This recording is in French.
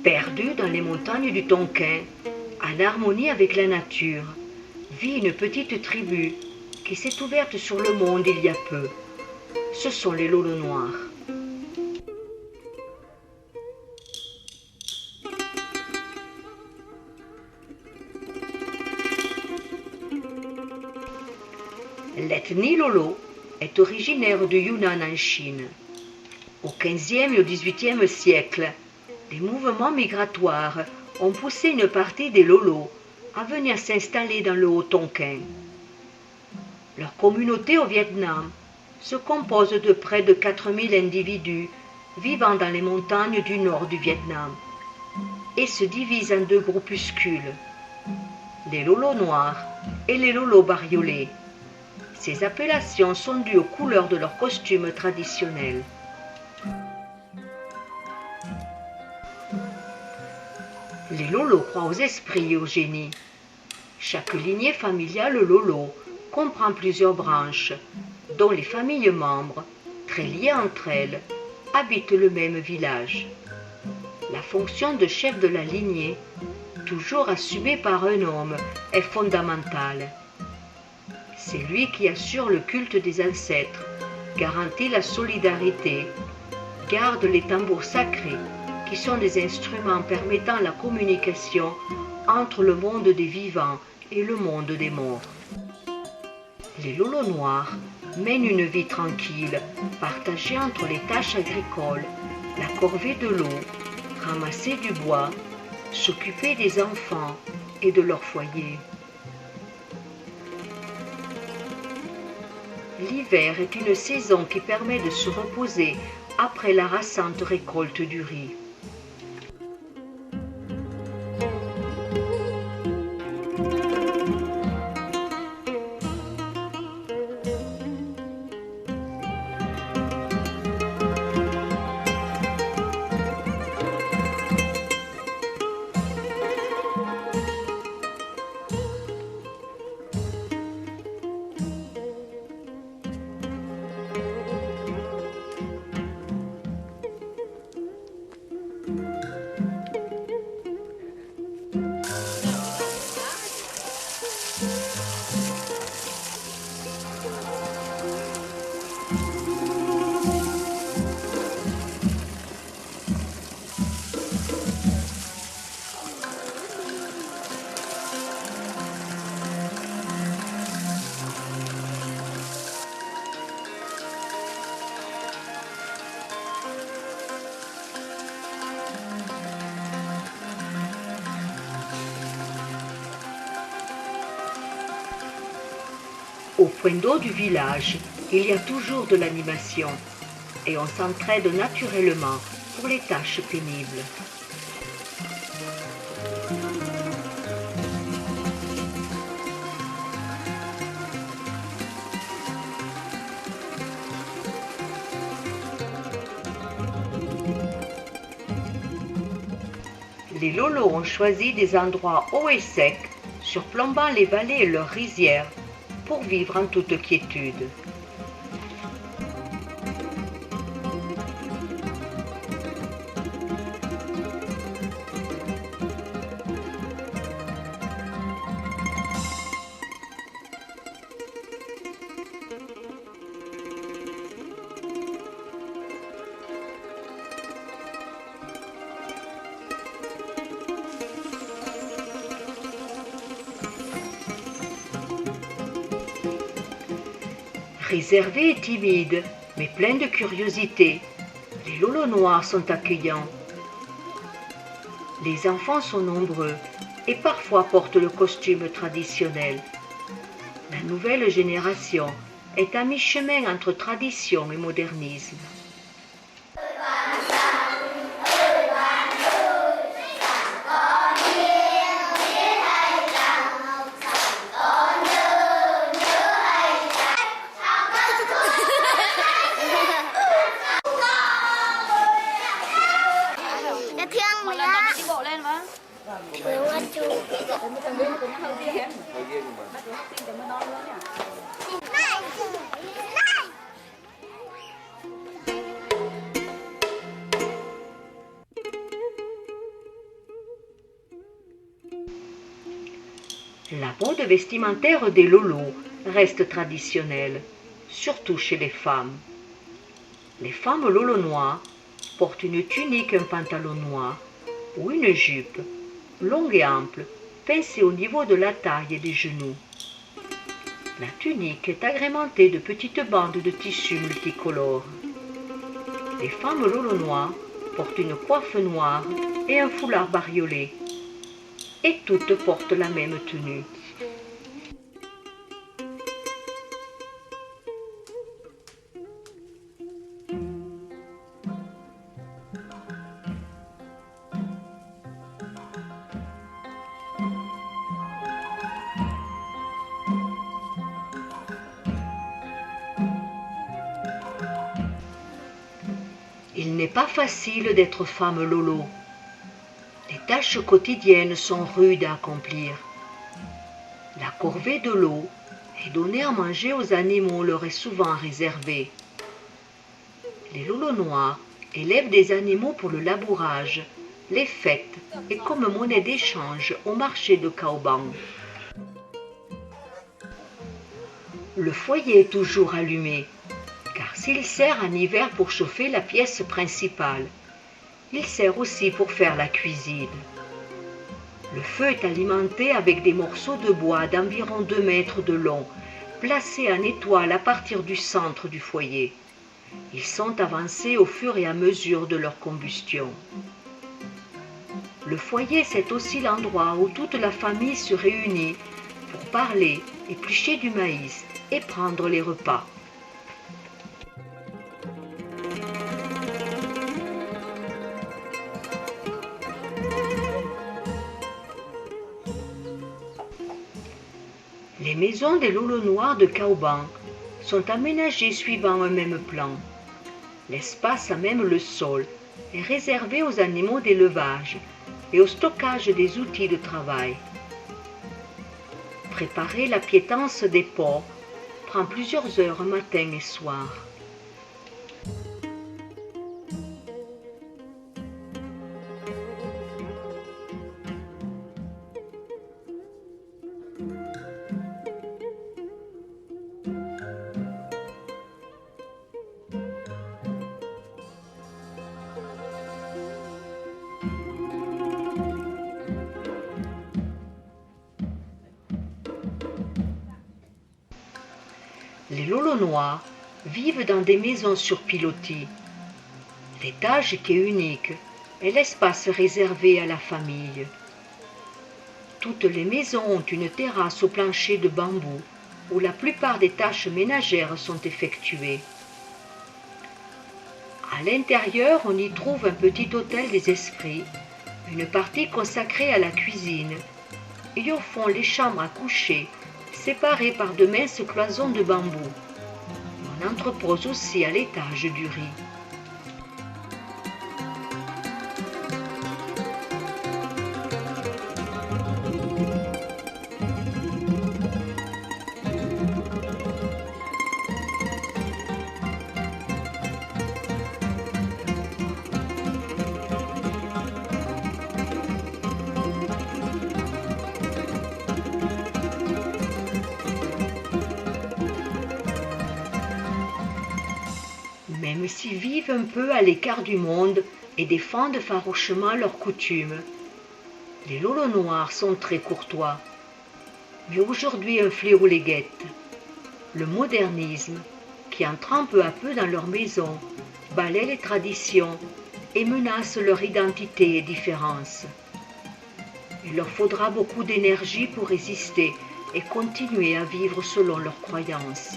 Perdue dans les montagnes du Tonkin, en harmonie avec la nature, vit une petite tribu qui s'est ouverte sur le monde il y a peu. Ce sont les Lolos noirs. L'ethnie Lolo est originaire du Yunnan en Chine. Au XVe et au XVIIIe siècle, des mouvements migratoires ont poussé une partie des Lolos à venir s'installer dans le Haut-Tonkin. Leur communauté au Vietnam se compose de près de 4000 individus vivant dans les montagnes du nord du Vietnam et se divise en deux groupuscules, les Lolos noirs et les Lolos bariolés. Ces appellations sont dues aux couleurs de leurs costumes traditionnels. Les Lolos croient aux esprits et aux génies. Chaque lignée familiale Lolo comprend plusieurs branches, dont les familles membres, très liées entre elles, habitent le même village. La fonction de chef de la lignée, toujours assumée par un homme, est fondamentale. C'est lui qui assure le culte des ancêtres, garantit la solidarité, garde les tambours sacrés, qui sont des instruments permettant la communication entre le monde des vivants et le monde des morts. Les Lolos noirs mènent une vie tranquille, partagée entre les tâches agricoles, la corvée de l'eau, ramasser du bois, s'occuper des enfants et de leur foyer. L'hiver est une saison qui permet de se reposer après la harassante récolte du riz. Au point d'eau du village, il y a toujours de l'animation et on s'entraide naturellement pour les tâches pénibles. Les Lolos ont choisi des endroits hauts et secs, surplombant les vallées et leurs rizières, pour vivre en toute quiétude. Réservés et timides, mais pleins de curiosité, les Lolos noirs sont accueillants. Les enfants sont nombreux et parfois portent le costume traditionnel. La nouvelle génération est à mi-chemin entre tradition et modernisme. La mode vestimentaire des lolos reste traditionnelle, surtout chez les femmes. Les femmes lolo noires portent une tunique, un pantalon noir ou une jupe, longue et ample, pincée au niveau de la taille et des genoux. La tunique est agrémentée de petites bandes de tissu multicolores. Les femmes lolo noires portent une coiffe noire et un foulard bariolé. Et toutes portent la même tenue. Il n'est pas facile d'être femme lolo. Les tâches quotidiennes sont rudes à accomplir. La corvée de l'eau et donner à manger aux animaux leur est souvent réservée. Les lolos noirs élèvent des animaux pour le labourage, les fêtes et comme monnaie d'échange au marché de Caoban. Le foyer est toujours allumé, car s'il sert en hiver pour chauffer la pièce principale, il sert aussi pour faire la cuisine. Le feu est alimenté avec des morceaux de bois d'environ 2 mètres de long, placés en étoile à partir du centre du foyer. Ils sont avancés au fur et à mesure de leur combustion. Le foyer, c'est aussi l'endroit où toute la famille se réunit pour parler, éplucher du maïs et prendre les repas. Les maisons des lolos noirs de Caoban sont aménagées suivant un même plan. L'espace, à même le sol, est réservé aux animaux d'élevage et au stockage des outils de travail. Préparer la piétance des porcs prend plusieurs heures matin et soir. Les lolos noirs vivent dans des maisons sur pilotis. L'étage qui est unique est l'espace réservé à la famille. Toutes les maisons ont une terrasse au plancher de bambou où la plupart des tâches ménagères sont effectuées. À l'intérieur, on y trouve un petit hôtel des esprits, une partie consacrée à la cuisine, et au fond les chambres à coucher, séparées par de minces cloisons de bambou. On entrepose aussi à l'étage du riz. Même s'ils vivent un peu à l'écart du monde et défendent farouchement leurs coutumes, les lolos noirs sont très courtois. Mais aujourd'hui un fléau les guette. Le modernisme, qui entre peu à peu dans leur maison, balaie les traditions et menace leur identité et différence. Il leur faudra beaucoup d'énergie pour résister et continuer à vivre selon leurs croyances.